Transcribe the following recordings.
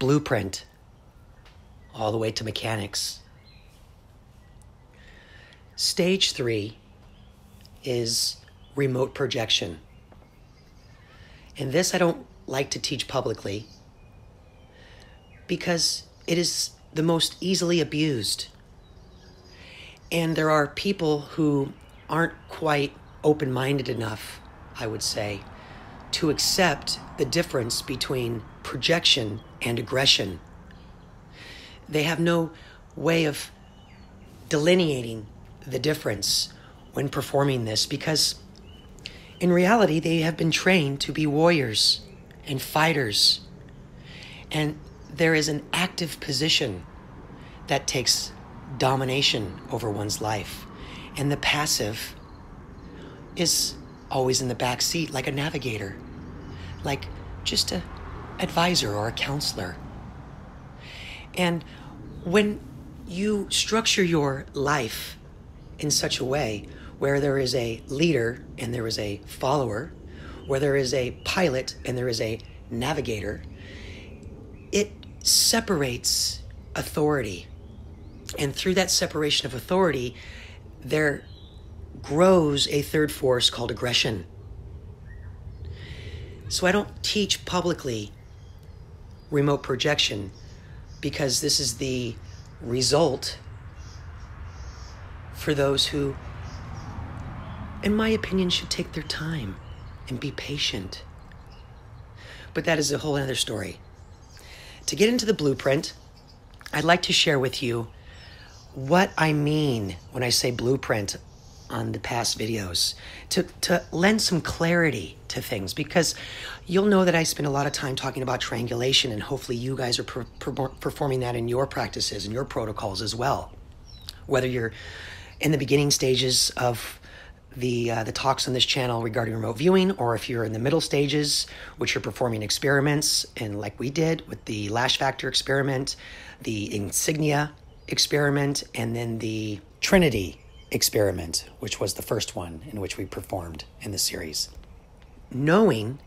blueprint all the way to mechanics. Stage 3 is remote projection. And this I don't like to teach publicly because it is the most easily abused. And there are people who aren't quite open-minded enough, I would say, to accept the difference between projection and aggression. They have no way of delineating the difference when performing this because in reality, they have been trained to be warriors and fighters. And there is an active position that takes domination over one's life. And the passive is always in the back seat, like a navigator, like just an advisor or a counselor. And when you structure your life in such a way where there is a leader and there is a follower, where there is a pilot and there is a navigator, it separates authority. And through that separation of authority, there grows a third force called aggression. So I don't teach publicly remote projection because this is the result for those who, in my opinion, should take their time and be patient. But that is a whole other story. To get into the blueprint, I'd like to share with you what I mean when I say blueprint on the past videos, to lend some clarity to things, because you'll know that I spend a lot of time talking about triangulation, and hopefully you guys are performing that in your practices and your protocols as well. Whether you're in the beginning stages of the talks on this channel regarding remote viewing, or if you're in the middle stages, which you're performing experiments, and like we did with the Lash factor experiment, the Insignia experiment, and then the Trinity Experiment, which was the first one in which we performed in the series. Knowing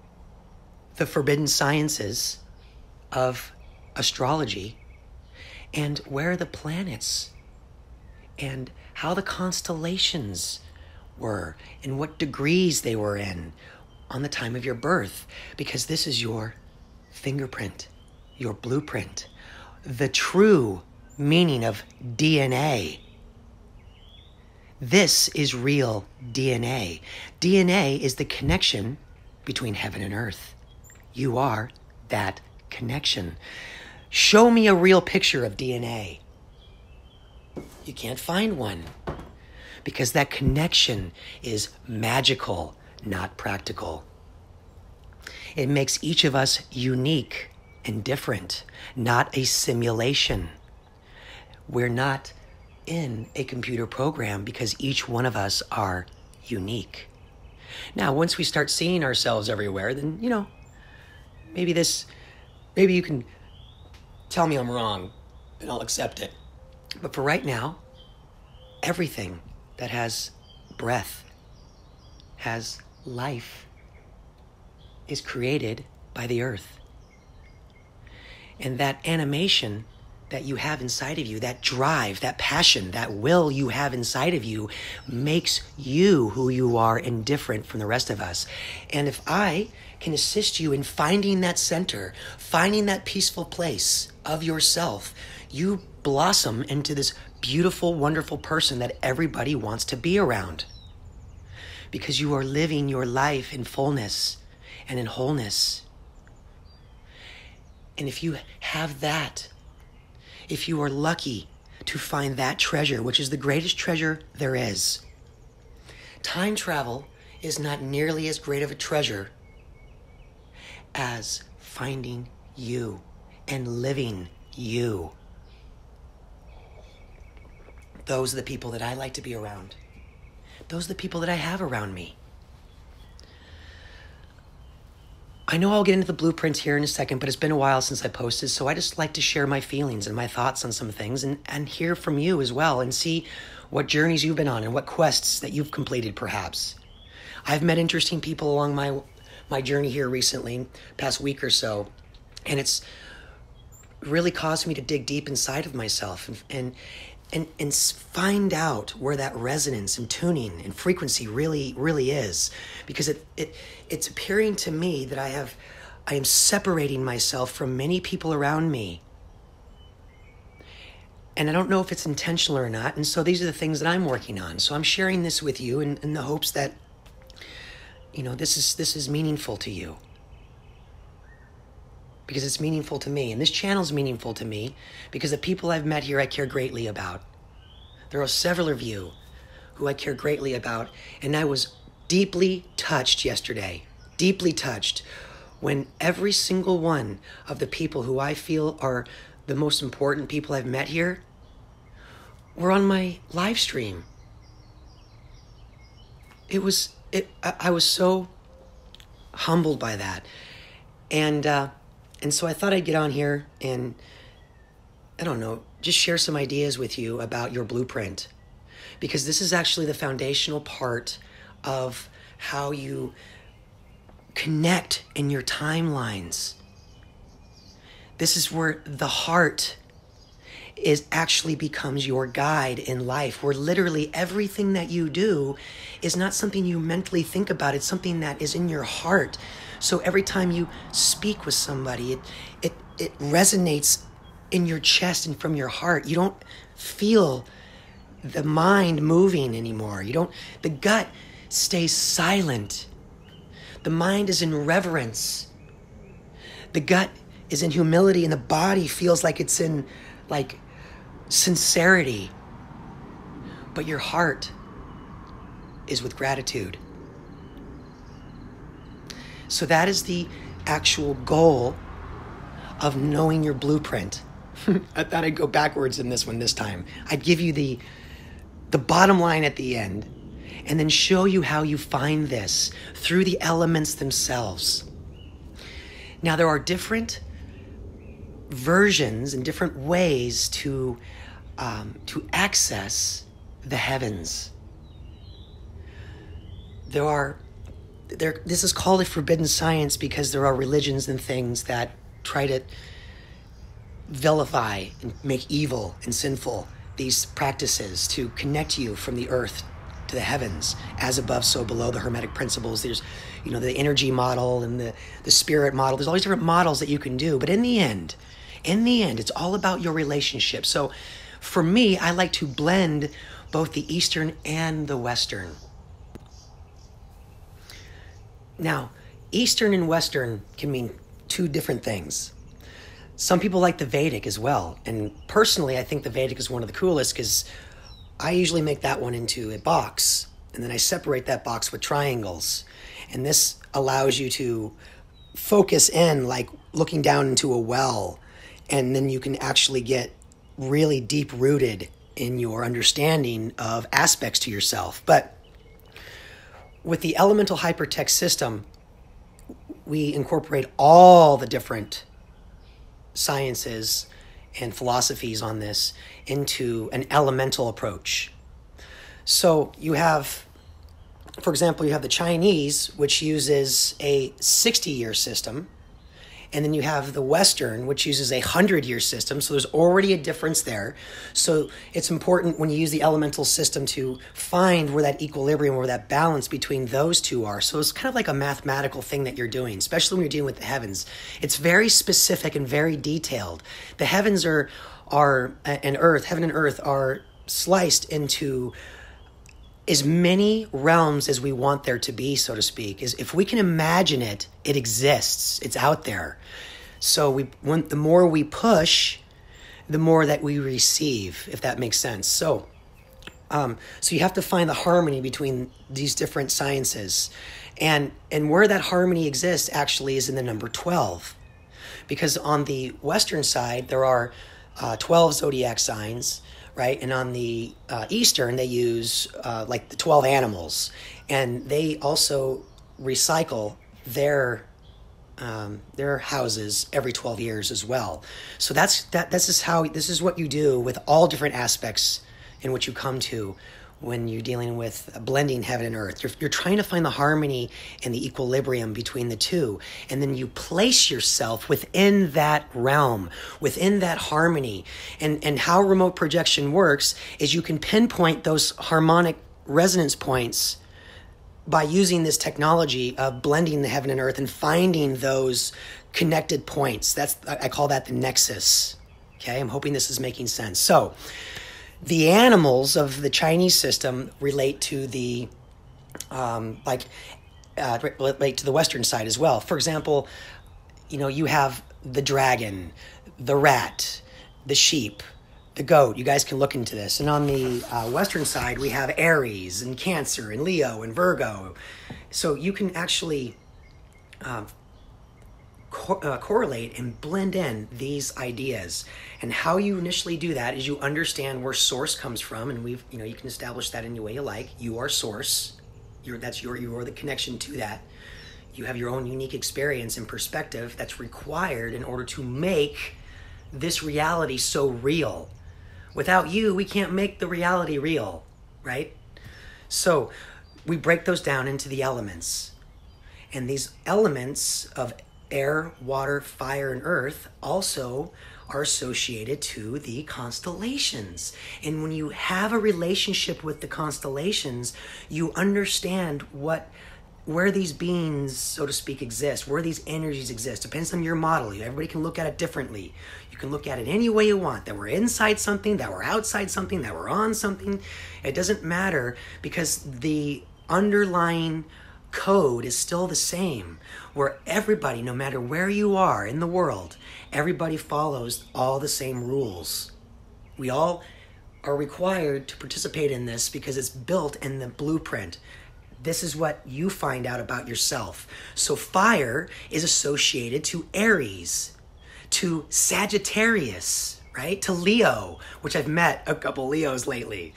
the forbidden sciences of astrology and where the planets and how the constellations were and what degrees they were in on the time of your birth, because this is your fingerprint, your blueprint, the true meaning of DNA. This is real DNA. DNA is the connection between heaven and earth. You are that connection. Show me a real picture of DNA. You can't find one because that connection is magical, not practical. It makes each of us unique and different, not a simulation. We're not in a computer program because each one of us are unique. Now, once we start seeing ourselves everywhere, then, maybe you can tell me I'm wrong and I'll accept it. But for right now, everything that has breath, has life, is created by the earth. And that animation that you have inside of you, that drive, that passion, that will you have inside of you, makes you who you are and different from the rest of us. And if I can assist you in finding that center, finding that peaceful place of yourself, you blossom into this beautiful, wonderful person that everybody wants to be around. Because you are living your life in fullness and in wholeness. And if you have that, if you are lucky to find that treasure, which is the greatest treasure there is, time travel is not nearly as great of a treasure as finding you and living you. Those are the people that I like to be around. Those are the people that I have around me. I know I'll get into the blueprint here in a second, but it's been a while since I posted, so I just like to share my feelings and my thoughts on some things and hear from you as well and see what journeys you've been on and what quests that you've completed perhaps. I've met interesting people along my journey here recently, past week or so, and it's really caused me to dig deep inside of myself and find out where that resonance and tuning and frequency really is, because it's appearing to me that I am separating myself from many people around me, and I don't know if it's intentional or not. And so these are the things that I'm working on. So I'm sharing this with you in the hopes that, you know, this is meaningful to you, because it's meaningful to me, and this channel's meaningful to me because the people I've met here I care greatly about. There are several of you who I care greatly about, and I was deeply touched yesterday, deeply touched, when every single one of the people who I feel are the most important people I've met here were on my live stream. I was so humbled by that. And so I thought I'd get on here and, I don't know, just share some ideas with you about your blueprint, because this is actually the foundational part of how you connect in your timelines. This is where the heart actually becomes your guide in life, where literally everything that you do is not something you mentally think about. It's something that is in your heart. So every time you speak with somebody, it resonates in your chest and from your heart. You don't feel the mind moving anymore. The gut stays silent. The mind is in reverence. The gut is in humility, and the body feels like it's in sincerity. But your heart is with gratitude. So that is the actual goal of knowing your blueprint. I thought I'd go backwards in this one this time. I'd give you the bottom line at the end, and then show you how you find this through the elements themselves. Now, there are different versions and different ways to access the heavens. This is called a forbidden science because there are religions and things that try to vilify and make evil and sinful these practices to connect you from the earth to the heavens, as above, so below, the Hermetic principles. There's, the energy model and the spirit model. There's all these different models that you can do. But in the end, it's all about your relationship. So for me, I like to blend both the Eastern and the Western. Now, Eastern and Western can mean two different things. Some people like the Vedic as well. And personally, I think the Vedic is one of the coolest because I usually make that one into a box, and then I separate that box with triangles. And this allows you to focus in, like looking down into a well, and then you can actually get really deep rooted in your understanding of aspects to yourself. But with the Elemental Hypertech system, we incorporate all the different sciences and philosophies on this into an elemental approach. So you have, for example, you have the Chinese, which uses a 60-year system, and then you have the Western, which uses a 100-year system. So there's already a difference there. So it's important when you use the elemental system to find where that equilibrium, where that balance between those two are. So it's kind of like a mathematical thing that you're doing, especially when you're dealing with the heavens. It's very specific and very detailed. The heavens heaven and earth are sliced into as many realms as we want there to be, so to speak. Is if we can imagine it, it exists. It's out there. So the more we push, the more that we receive, if that makes sense. So you have to find the harmony between these different sciences. And where that harmony exists actually is in the number 12. Because on the Western side, there are 12 zodiac signs, right? And on the Eastern, they use like the 12 animals. And they also recycle their houses every 12 years as well. So this is what you do with all different aspects in which you come to when you're dealing with blending heaven and earth. You're trying to find the harmony and the equilibrium between the two. And then you place yourself within that realm, within that harmony. And how remote projection works is you can pinpoint those harmonic resonance points by using this technology of blending the heaven and earth and finding those connected points. I call that the nexus. Okay, I'm hoping this is making sense. So, the animals of the Chinese system relate to the relate to the Western side as well. For example, you have the dragon, the rat, the sheep, the goat. You guys can look into this. And on the Western side, we have Aries and Cancer and Leo and Virgo. So you can actually correlate and blend in these ideas. And how you initially do that is you understand where source comes from, and you can establish that any way you like. You are source. You are the connection to that. You have your own unique experience and perspective that's required in order to make this reality so real. Without you, we can't make the reality real, right? So we break those down into the elements. And these elements of air, water, fire, and earth also are associated to the constellations. And when you have a relationship with the constellations, you understand where these beings, so to speak, exist, where these energies exist. Depends on your model. Everybody can look at it differently. You can look at it any way you want, that we're inside something, that we're outside something, that we're on something. It doesn't matter, because the underlying code is still the same, where everybody, no matter where you are in the world, everybody follows all the same rules. We all are required to participate in this because it's built in the blueprint. This is what you find out about yourself. So fire is associated to Aries, to Sagittarius, right? To Leo, which I've met a couple Leos lately.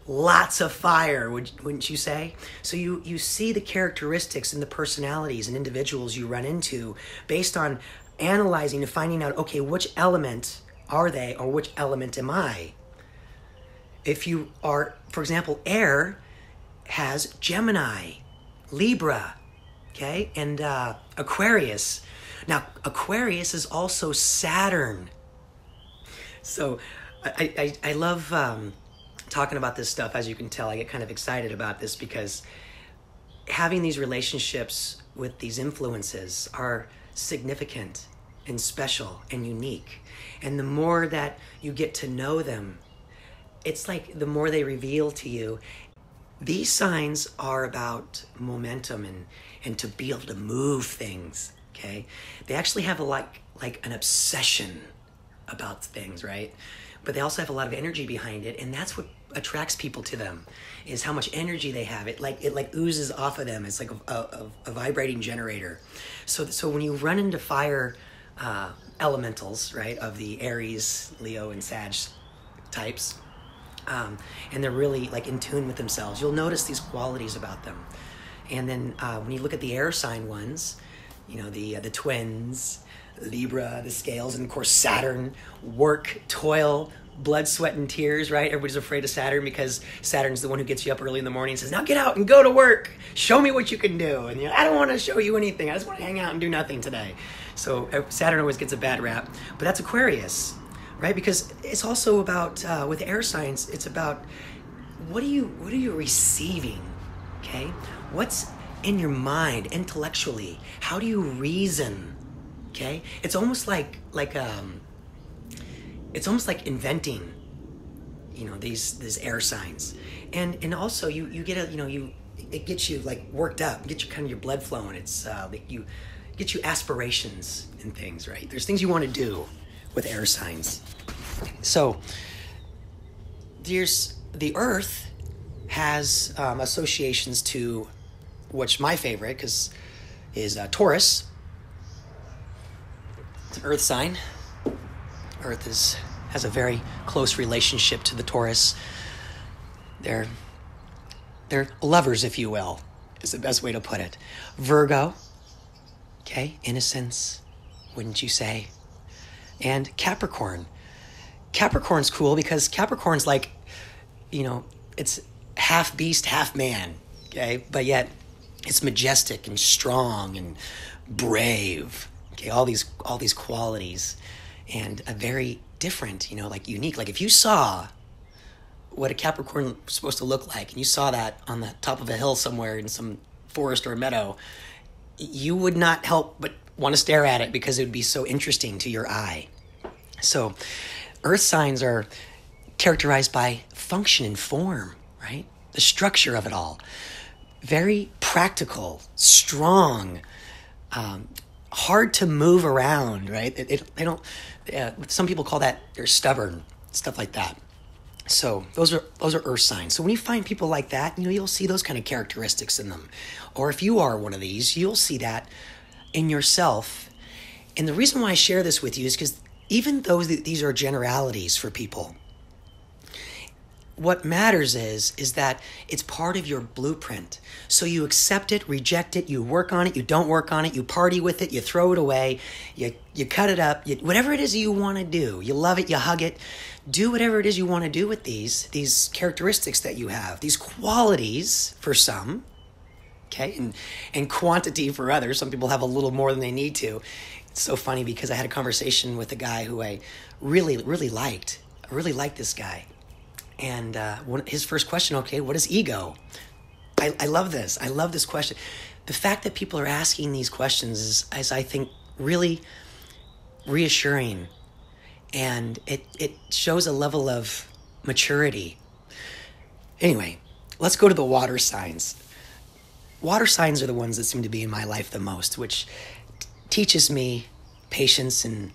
Lots of fire, wouldn't you say? So you see the characteristics and the personalities and individuals you run into based on analyzing and finding out, okay, which element are they, or which element am I? If you are, for example, air has Gemini, Libra, okay, and Aquarius. Now, Aquarius is also Saturn. So I love talking about this stuff. As you can tell, I get kind of excited about this because having these relationships with these influences are significant and special and unique. And the more that you get to know them, it's like the more they reveal to you. These signs are about momentum and to be able to move things, okay? They actually have like an obsession about things, right? But they also have a lot of energy behind it, and that's what attracts people to them, is how much energy they have. It oozes off of them. It's like a vibrating generator. So when you run into fire elementals, right, of the Aries, Leo, and Sag types, and they're really like in tune with themselves, you'll notice these qualities about them. And then when you look at the air sign ones, the twins, Libra, the scales, and of course Saturn, work, toil, blood, sweat, and tears, right? Everybody's afraid of Saturn because Saturn's the one who gets you up early in the morning and says, now get out and go to work. Show me what you can do. And I don't want to show you anything. I just want to hang out and do nothing today. So Saturn always gets a bad rap. But that's Aquarius, right? Because it's also about, with air signs, it's about what are you receiving, okay? What's in your mind intellectually? How do you reason? Okay, it's almost like inventing, these air signs, and also you get it gets you like worked up, get you kind of your blood flowing. It's you get you aspirations and things, right? There's things you want to do with air signs. So there's the Earth has associations to, which my favorite is Taurus. It's an earth sign. Earth has a very close relationship to the Taurus. They're lovers, if you will, is the best way to put it. Virgo, okay, innocence, wouldn't you say? And Capricorn. Capricorn's cool because Capricorn's like, it half beast, half man, okay? But yet it's majestic and strong and brave, okay? All these qualities, and a very different, like unique. Like if you saw what a Capricorn was supposed to look like, and you saw that on the top of a hill somewhere in some forest or a meadow, you would not help but want to stare at it because it would be so interesting to your eye. So earth signs are characterized by function and form, right? The structure of it all. Very practical, strong, hard to move around, right? They don't. Some people call that they're stubborn, stuff like that. So those are earth signs. So when you find people like that, you'll see those kind of characteristics in them. Or if you are one of these, you'll see that in yourself. And the reason why I share this with you is because even though these are generalities for people, what matters is that it's part of your blueprint. So you accept it, reject it, you work on it, you don't work on it, you party with it, you throw it away, you cut it up, whatever it is you want to do, you love it, you hug it, do whatever it is you want to do with these characteristics that you have, these qualities for some, okay, and quantity for others. Some people have a little more than they need to. It's so funny because I had a conversation with a guy who I really, really liked. I really liked this guy. And his first question, okay, what is ego? I love this. I love this question. The fact that people are asking these questions is I think, really reassuring. And it shows a level of maturity. Anyway, let's go to the water signs. Water signs are the ones that seem to be in my life the most, which teaches me patience and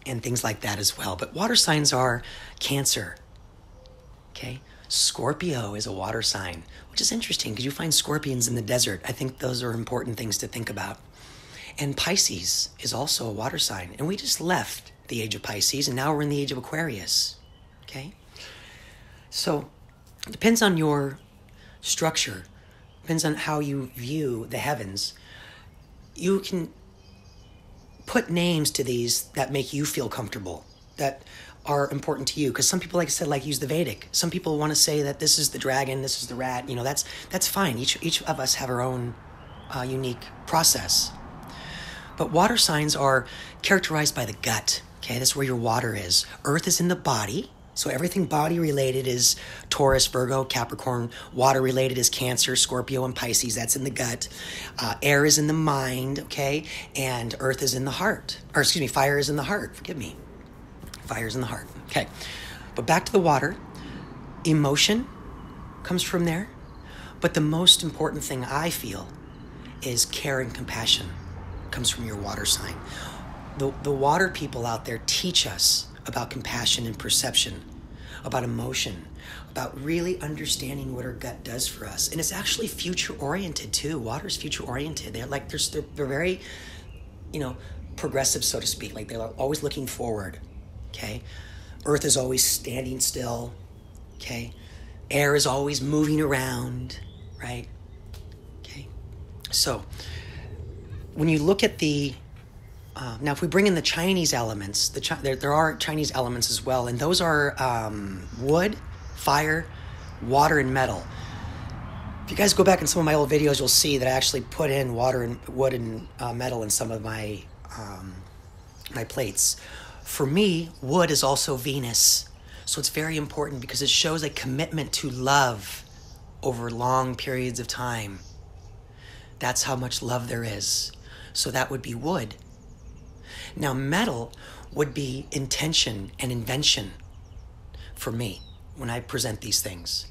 things like that as well. But water signs are Cancer. Okay, Scorpio is a water sign, which is interesting because you find scorpions in the desert. I think those are important things to think about. And Pisces is also a water sign. And we just left the age of Pisces, and now we're in the age of Aquarius. Okay? So it depends on your structure. Depends on how you view the heavens. You can put names to these that make you feel comfortable, that are important to you. Because some people, like I said, use the Vedic. Some people want to say that this is the dragon, this is the rat. That's fine. Each of us have our own unique process. But water signs are characterized by the gut. Okay, that's where your water is. Earth is in the body. So everything body related is Taurus, Virgo, Capricorn. Water related is Cancer, Scorpio, and Pisces. That's in the gut. Air is in the mind, okay? And earth is in the heart. Fire is in the heart. Forgive me. Fire's in the heart. Okay. But back to the water. Emotion comes from there. But the most important thing I feel is care and compassion comes from your water sign. The water people out there teach us about compassion and perception, about emotion, about really understanding what our gut does for us. And it's actually future-oriented too. Water's future-oriented. They're very, progressive, so to speak. Like they're always looking forward. Okay, earth is always standing still. Okay, air is always moving around, right? Okay, so when you look at the now, if we bring in the Chinese elements, there are Chinese elements as well, and those are wood, fire, water, and metal. If you guys go back in some of my old videos, you'll see that I actually put in water and wood and metal in some of my my plates. For me, wood is also Venus. So it's very important because it shows a commitment to love over long periods of time. That's how much love there is. So that would be wood. Now, metal would be intention and invention for me when I present these things.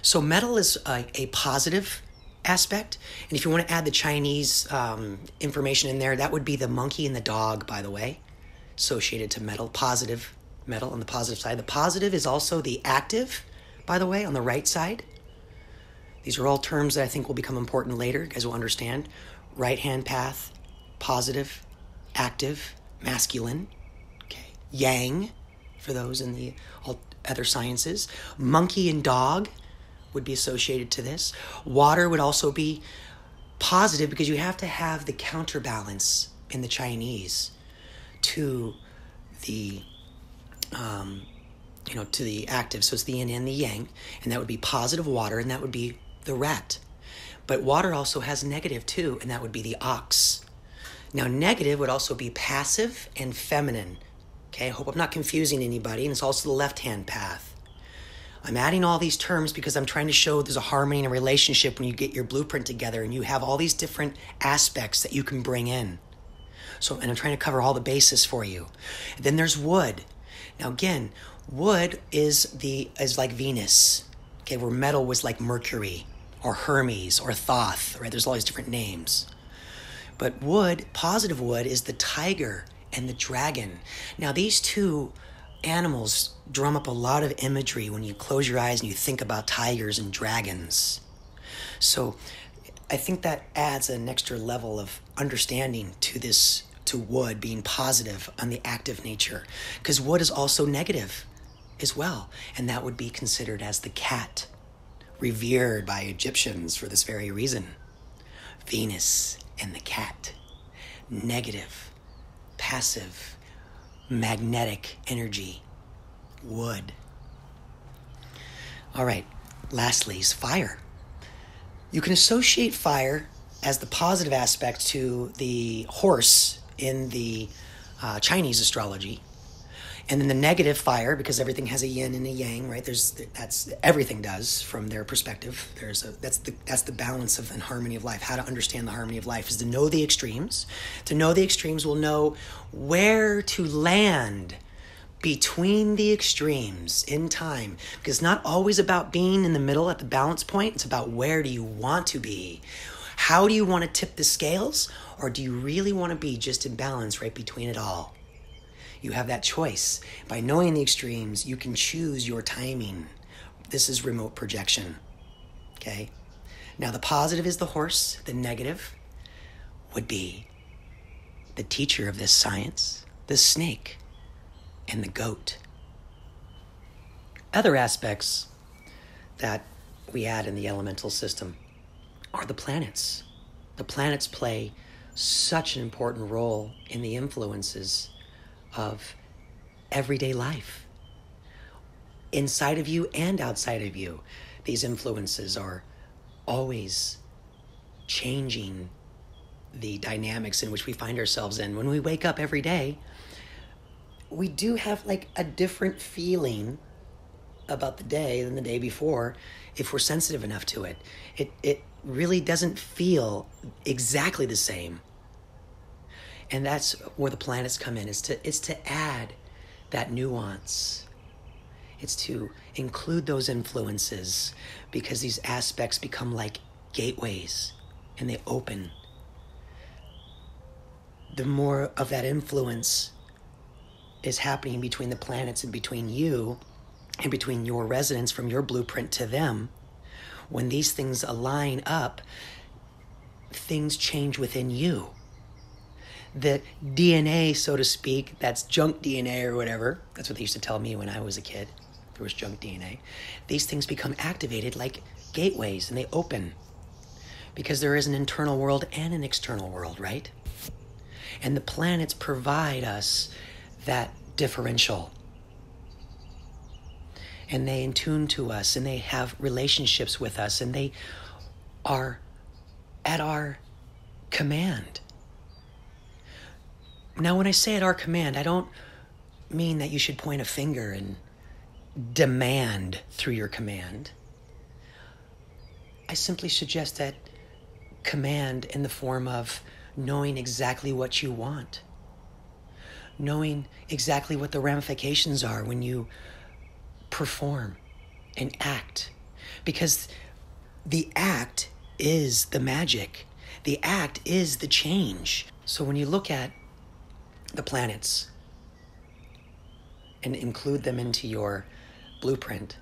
So metal is a positive aspect. And if you want to add the Chinese information in there, that would be the monkey and the dog, by the way, associated to metal, positive metal on the positive side. The positive is also the active, by the way, on the right side. These are all terms that I think will become important later. You guys will understand. Right-hand path, positive, active, masculine, okay, yang, for those in the other sciences. Monkey and dog would be associated to this. Water would also be positive because you have to have the counterbalance in the Chinese to the to the active. So it's the yin and the yang, and that would be positive water, and that would be the rat. But water also has negative too, and that would be the ox. Now, negative would also be passive and feminine. Okay, I hope I'm not confusing anybody, and it's also the left-hand path. I'm adding all these terms because I'm trying to show there's a harmony and a relationship when you get your blueprint together and you have all these different aspects that you can bring in. And I'm trying to cover all the bases for you. And then there's wood. Now again, wood is like Venus. Okay, where metal was like Mercury or Hermes or Thoth, right? There's all these different names. But wood, positive wood, is the tiger and the dragon. Now these two animals drum up a lot of imagery when you close your eyes and you think about tigers and dragons. So I think that adds an extra level of understanding to wood being positive on the active nature, because wood is also negative as well, and that would be considered as the cat, revered by Egyptians for this very reason. Venus and the cat, negative, passive, magnetic energy, wood. All right, lastly is fire. You can associate fire as the positive aspect to the horse in the Chinese astrology, and then the negative fire, because everything has a yin and a yang, right? That's everything does from their perspective. That's the balance of and harmony of life. How to understand the harmony of life is to know the extremes. To know the extremes, we'll know where to land between the extremes in time, because it's not always about being in the middle at the balance point. It's about where do you want to be. How do you want to tip the scales, or do you really want to be just in balance right between it all? You have that choice. By knowing the extremes, you can choose your timing. This is remote projection, okay? Now, the positive is the horse. The negative would be the teacher of this science, the snake, and the goat. Other aspects that we add in the elemental system are the planets. The planets play such an important role in the influences of everyday life. Inside of you and outside of you, these influences are always changing the dynamics in which we find ourselves in. When we wake up every day, we do have like a different feeling about the day than the day before if we're sensitive enough to it. It really doesn't feel exactly the same. And that's where the planets come in, is to add that nuance. It's to include those influences, because these aspects become like gateways and they open. The more of that influence is happening between the planets and between you and between your residents from your blueprint to them, when these things align up, things change within you. The DNA, so to speak, that's junk DNA or whatever, that's what they used to tell me when I was a kid, there was junk DNA. These things become activated like gateways, and they open, because there is an internal world and an external world, right? And the planets provide us that differential. And they attune to us, and they have relationships with us, and they are at our command. Now, when I say at our command, I don't mean that you should point a finger and demand through your command. I simply suggest that command in the form of knowing exactly what you want, knowing exactly what the ramifications are when you perform and act, because the act is the magic. The act is the change. So when you look at the planets and include them into your blueprint,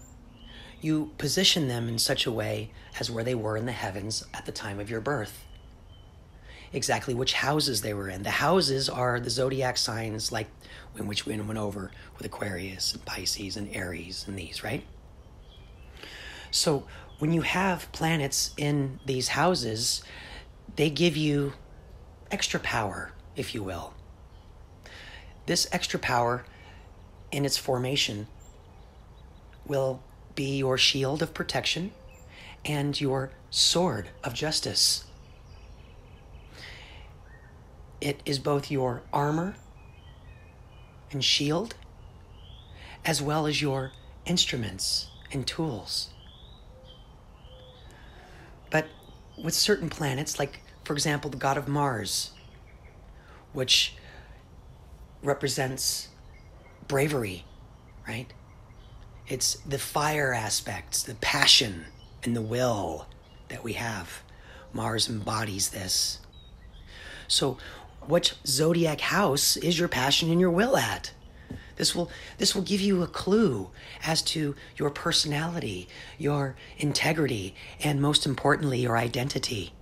you position them in such a way as where they were in the heavens at the time of your birth. Exactly which houses they were in. The houses are the zodiac signs, like in which we went over with Aquarius and Pisces and Aries and these, right? So when you have planets in these houses, they give you extra power, if you will. This extra power in its formation will be your shield of protection and your sword of justice. It is both your armor and shield, as well as your instruments and tools. But with certain planets, like, for example, the god of Mars, which represents bravery, right? It's the fire aspects, the passion and the will that we have. Mars embodies this. So what zodiac house is your passion and your will at? This will give you a clue as to your personality, your integrity, and most importantly, your identity.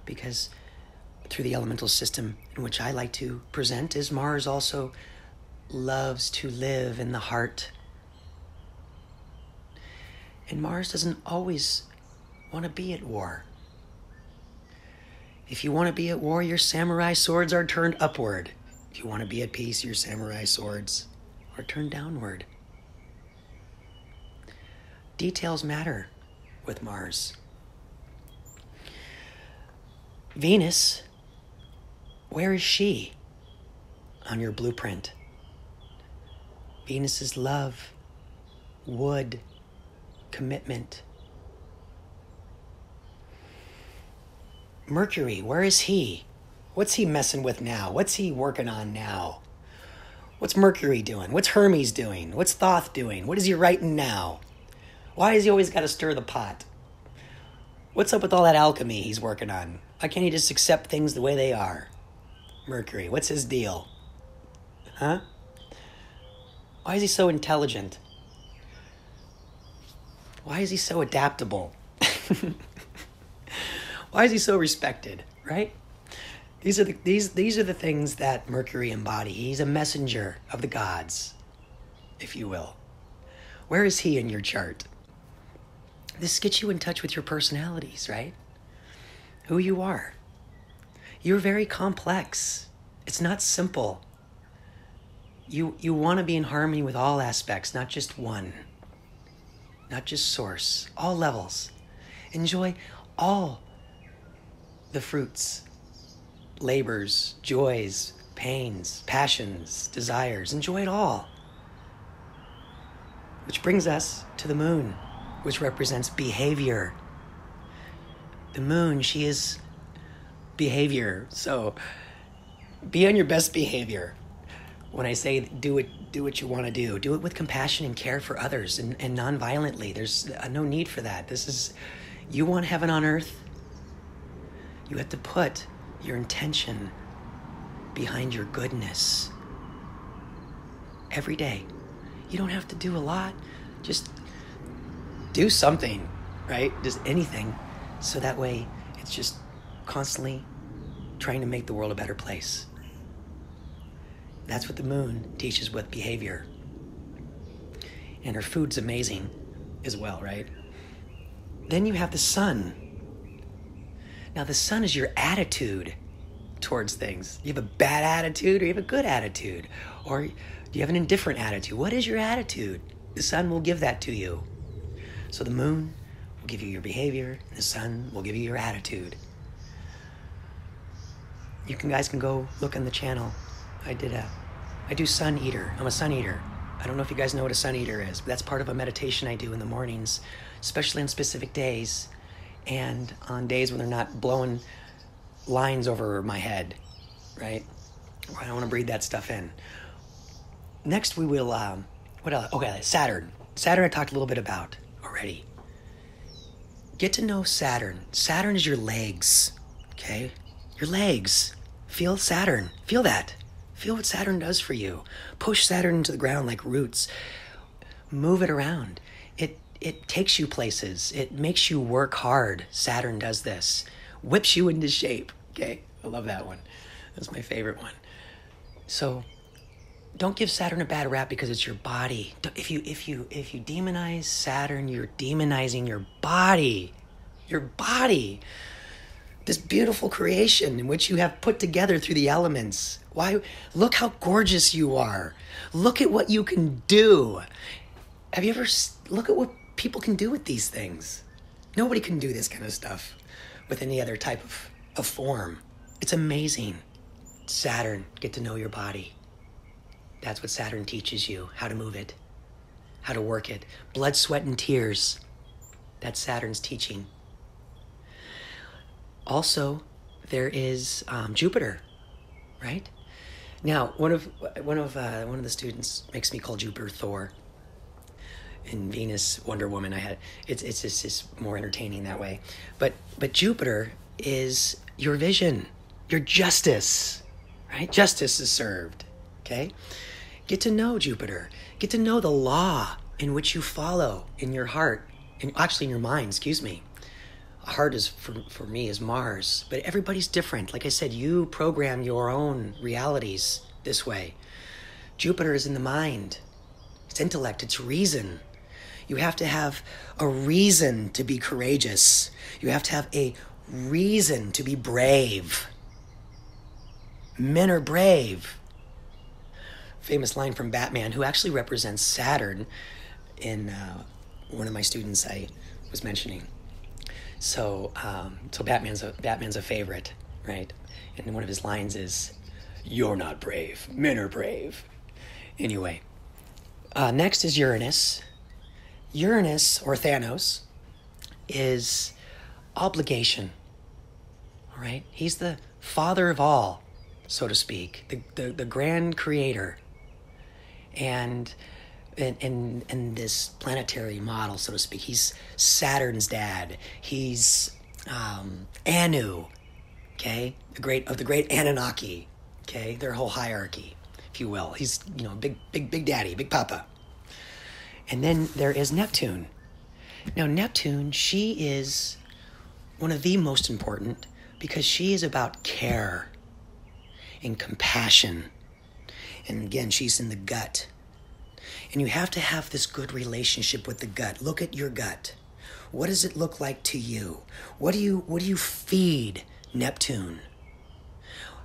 Because through the elemental system in which I like to present is Mars also loves to live in the heart. And Mars doesn't always want to be at war. If you want to be at war, your samurai swords are turned upward. If you want to be at peace, your samurai swords are turned downward. Details matter with Mars. Venus, where is she on your blueprint? Venus is love, wood, commitment. Mercury, where is he? What's he messing with now? What's he working on now? What's Mercury doing? What's Hermes doing? What's Thoth doing? What is he writing now? Why has he always got to stir the pot? What's up with all that alchemy he's working on? Why can't he just accept things the way they are? Mercury, what's his deal? Huh? Why is he so intelligent? Why is he so adaptable? Why is he so respected, right? These are the things that Mercury embodies. He's a messenger of the gods, if you will. Where is he in your chart? This gets you in touch with your personalities, right? Who you are. You're very complex. It's not simple. You want to be in harmony with all aspects, not just one. Not just source. All levels. Enjoy all the fruits, labors, joys, pains, passions, desires. Enjoy it all. Which brings us to the moon, which represents behavior. The moon, she is behavior. So be on your best behavior. When I say do what you want to do it with compassion and care for others and non-violently. There's no need for that. You want heaven on earth. You have to put your intention behind your goodness every day. You don't have to do a lot. Just do something, right? Just anything. So that way it's just constantly trying to make the world a better place. That's what the moon teaches with behavior. And her food's amazing as well, right? Then you have the sun. Now the sun is your attitude towards things. You have a bad attitude or you have a good attitude? Or do you have an indifferent attitude? What is your attitude? The sun will give that to you. So the moon will give you your behavior, and the sun will give you your attitude. You guys can go look on the channel. I do sun eater. I'm a sun eater. I don't know if you guys know what a sun eater is, but that's part of a meditation I do in the mornings, especially on specific days and on days when they're not blowing lines over my head, right? I don't want to breathe that stuff in. Next we will, what else? Okay, Saturn. Saturn I talked a little bit about already. Get to know Saturn. Saturn is your legs, okay? Your legs. Feel Saturn. Feel that. Feel what Saturn does for you. Push Saturn into the ground like roots. Move it around. It takes you places. It makes you work hard. Saturn does this. Whips you into shape. Okay, I love that one. That's my favorite one. So don't give Saturn a bad rap because it's your body. If you demonize Saturn, you're demonizing your body. Your body. This beautiful creation in which you have put together through the elements. Why? Look how gorgeous you are. Look at what you can do. Have you ever look at what people can do with these things? Nobody can do this kind of stuff with any other type of form. It's amazing. Saturn, get to know your body. That's what Saturn teaches you, how to move it, how to work it. Blood, sweat, and tears. That's Saturn's teaching. Also, there is Jupiter, right? Now, one of the students makes me call Jupiter Thor, and Venus Wonder Woman. It's just more entertaining that way. But Jupiter is your vision, your justice, right? Justice is served. Okay, get to know Jupiter. Get to know the law in which you follow in your heart, actually in your mind. Excuse me. Heart is for me is Mars, but everybody's different. Like I said, you program your own realities this way. Jupiter is in the mind. It's intellect, it's reason. You have to have a reason to be courageous. You have to have a reason to be brave. Men are brave. Famous line from Batman, who actually represents Saturn in one of my students I was mentioning. So Batman's a favorite, right? And one of his lines is, "You're not brave. Men are brave." Anyway, next is Uranus. Uranus, or Thanos, is obligation. All right, he's the father of all, so to speak, the grand creator, and in this planetary model, so to speak, he's Saturn's dad. He's Anu, okay, the great Anunnaki, okay, their whole hierarchy, if you will. He's big daddy, big papa. And then there is Neptune. Now Neptune, she is one of the most important because she is about care and compassion, and again, she's in the gut. And you have to have this good relationship with the gut. Look at your gut. What does it look like to you? What do you feed Neptune?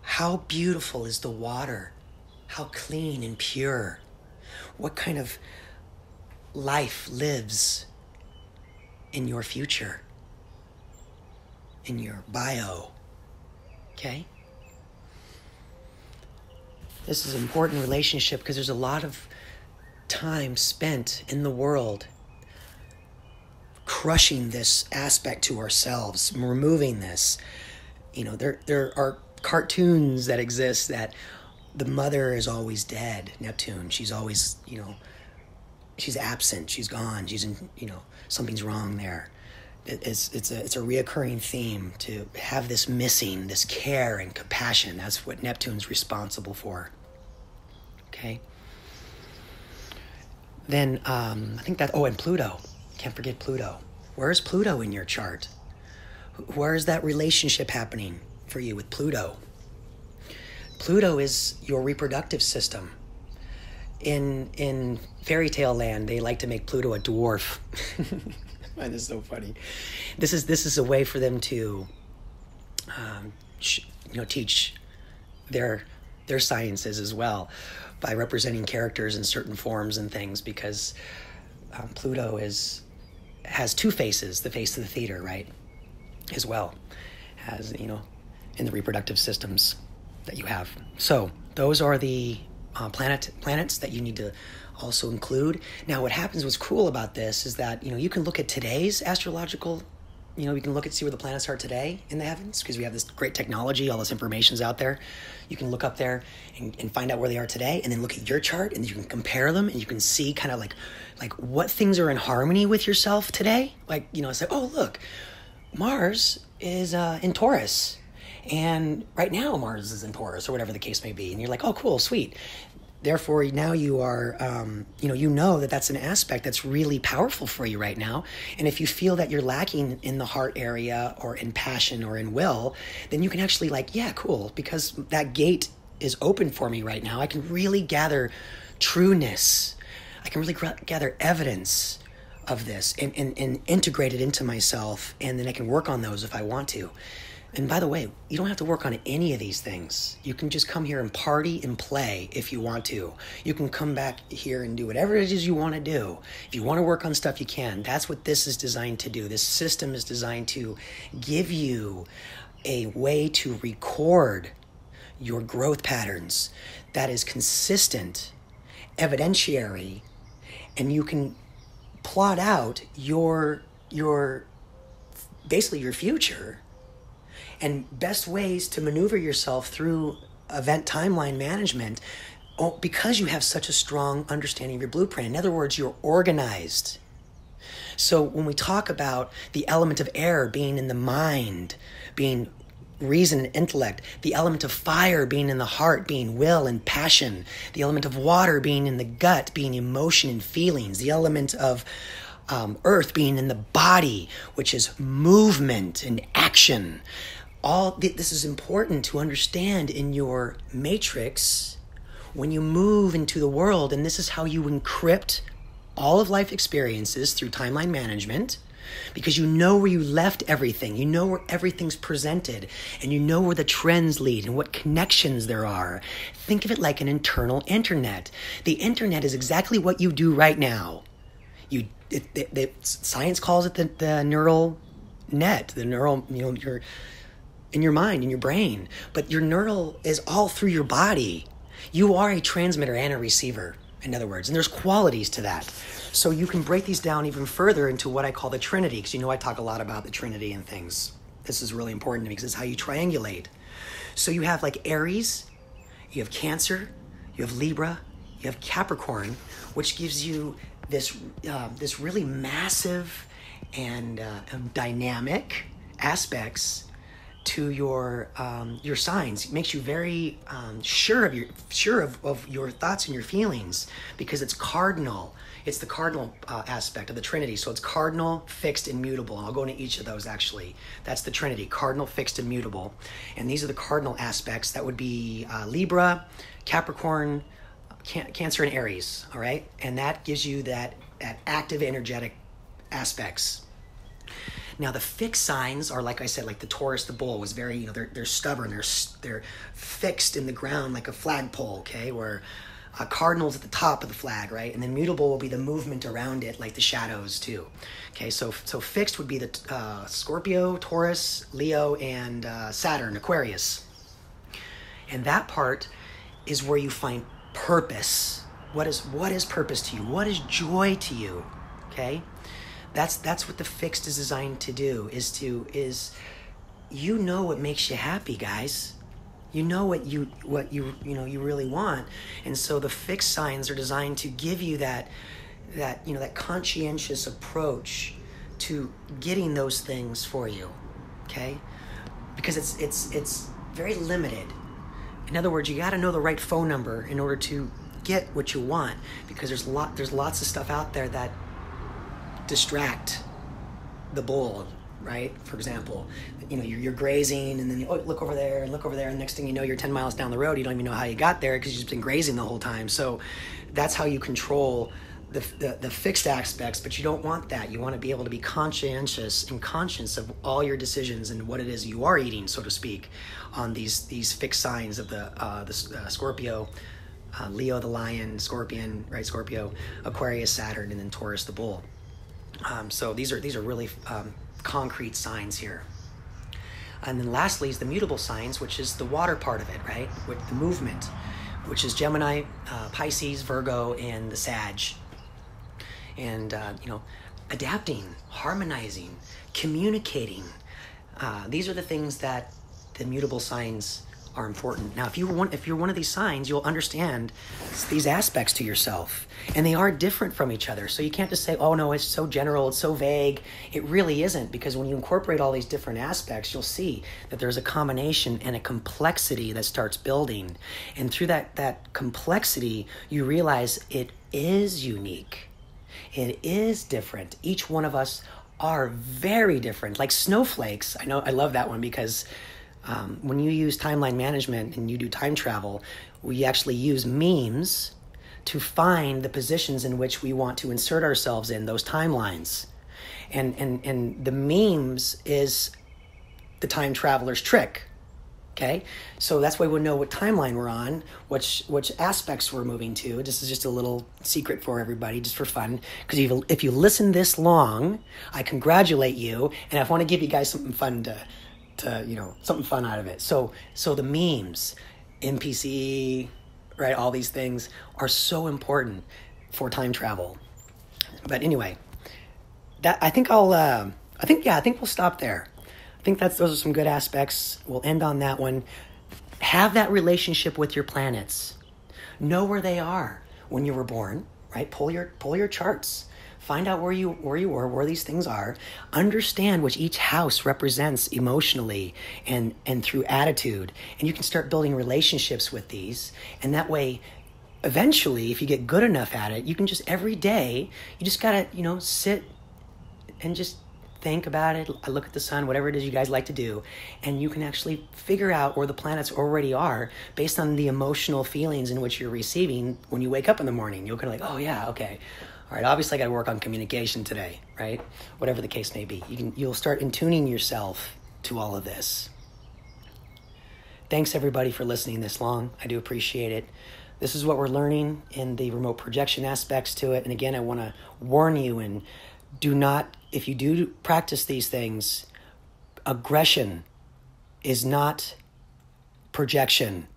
How beautiful is the water? How clean and pure? What kind of life lives in your future? In your bio? Okay? This is an important relationship because there's a lot of time spent in the world crushing this aspect to ourselves, removing this. There are cartoons that exist that the mother is always dead, Neptune. She's always, she's absent, she's gone, she's in, something's wrong there. It's a reoccurring theme to have this missing, this care and compassion. That's what Neptune's responsible for. Okay? Then I think that, and Pluto. Can't forget Pluto. Where is Pluto in your chart? Where is that relationship happening for you with Pluto? Pluto is your reproductive system. In fairy tale land, they like to make Pluto a dwarf. I find this so funny. This is a way for them to teach their sciences as well, by representing characters in certain forms and things, because Pluto has two faces, the face of the theater, right, as well as, in the reproductive systems that you have. So those are the planets that you need to also include. Now, what's cool about this is that, you can look at today's astrological, you can look and see where the planets are today in the heavens, because we have this great technology, all this information's out there. You can look up there and find out where they are today, and then look at your chart, and you can compare them, and you can see kind of like what things are in harmony with yourself today. It's like, oh, look, Mars is in Taurus, and right now Mars is in Taurus, or whatever the case may be, and you're like, oh, cool, sweet. Therefore, now you are, that's an aspect that's really powerful for you right now. And if you feel that you're lacking in the heart area or in passion or in will, then you can actually cool, because that gate is open for me right now. I can really gather trueness. I can really gather evidence of this and integrate it into myself. And then I can work on those if I want to. And by the way, you don't have to work on any of these things. You can just come here and party and play if you want to. You can come back here and do whatever it is you want to do. If you want to work on stuff, you can. That's what this is designed to do. This system is designed to give you a way to record your growth patterns that is consistent, evidentiary, and you can plot out your basically your future and best ways to maneuver yourself through event timeline management because you have such a strong understanding of your blueprint. In other words, you're organized. So when we talk about the element of air being in the mind, being reason and intellect, the element of fire being in the heart, being will and passion, the element of water being in the gut, being emotion and feelings, the element of earth being in the body, which is movement and action. This is important to understand in your matrix when you move into the world, and this is how you encrypt all of life experiences through timeline management, because you know where you left everything, you know where everything's presented, and you know where the trends lead and what connections there are. Think of it like an internal internet. The internet is exactly what you do right now. Science calls it the neural net, the neural, your in your mind, in your brain, but your neural is all through your body. You are a transmitter and a receiver, in other words, and there's qualities to that. So you can break these down even further into what I call the Trinity, because I talk a lot about the Trinity and things. This is really important to me because it's how you triangulate. So you have like Aries, you have Cancer, you have Libra, you have Capricorn, which gives you this really massive and dynamic aspects to your signs. It makes you very sure of your thoughts and your feelings, because it's cardinal. It's the cardinal aspect of the Trinity. So it's cardinal, fixed, and mutable. And I'll go into each of those actually. That's the Trinity: cardinal, fixed, and mutable. And these are the cardinal aspects. That would be Libra, Capricorn, Cancer, and Aries. All right, and that gives you that active, energetic aspects. Now the fixed signs are, like I said, like the Taurus, the bull was very, they're stubborn, they're fixed in the ground like a flagpole, okay, where cardinal's at the top of the flag, right? And then mutable will be the movement around it, like the shadows too. Okay, so fixed would be the Scorpio, Taurus, Leo, and Saturn, Aquarius. And that part is where you find purpose. What is purpose to you? What is joy to you? Okay? That's what the fixed is designed to do, is what makes you happy, guys. You know what you really want. And so the fixed signs are designed to give you that conscientious approach to getting those things for you. Okay? Because it's very limited. In other words, you got to know the right phone number in order to get what you want, because there's lots of stuff out there that distract the bull, right? For example, you're grazing, and then look over there, and and next thing you know, you're 10 miles down the road. You don't even know how you got there because you've just been grazing the whole time. So that's how you control the fixed aspects, but you don't want that. You want to be able to be conscientious and conscious of all your decisions and what it is you are eating, so to speak, on these fixed signs of the Scorpio, Leo the lion, Scorpion, right? Scorpio, Aquarius, Saturn, and then Taurus the bull. So these are really concrete signs here. And then lastly is the mutable signs, which is the water part of it, right? With the movement, which is Gemini, Pisces, Virgo, and the Sag. And, adapting, harmonizing, communicating. These are the things that the mutable signs are important. Now, if you're one of these signs, you'll understand these aspects to yourself, and they are different from each other. So you can't just say, oh no, it's so general, it's so vague. It really isn't, because when you incorporate all these different aspects, you'll see that there's a combination and a complexity that starts building. And through that complexity, you realize it is unique. It is different. Each one of us are very different, like snowflakes. I love that one, because when you use timeline management and you do time travel, we actually use memes to find the positions in which we want to insert ourselves in those timelines. And the memes is the time traveler's trick. Okay, so that's why we'll know what timeline we're on, which aspects we're moving to. This is just a little secret for everybody, just for fun. Because if you listen this long, I congratulate you, and I want to give you guys something fun to something fun out of it. So the memes, NPC, right? All these things are so important for time travel. But anyway, I think we'll stop there. I think those are some good aspects. We'll end on that one. Have that relationship with your planets. Know where they are when you were born, right? Pull your charts. Find out where you were, where these things are. Understand what each house represents emotionally and through attitude. And you can start building relationships with these. And that way, eventually, if you get good enough at it, you can just every day, you just gotta, sit and just think about it. I look at the sun, whatever it is you guys like to do, and you can actually figure out where the planets already are based on the emotional feelings in which you're receiving when you wake up in the morning. You're kind of like, oh yeah, okay. All right, obviously I got to work on communication today, right? Whatever the case may be. You'll start tuning yourself to all of this. Thanks everybody for listening this long. I do appreciate it. This is what we're learning in the remote projection aspects to it. And again, I want to warn you, and do not, if you do practice these things, aggression is not projection.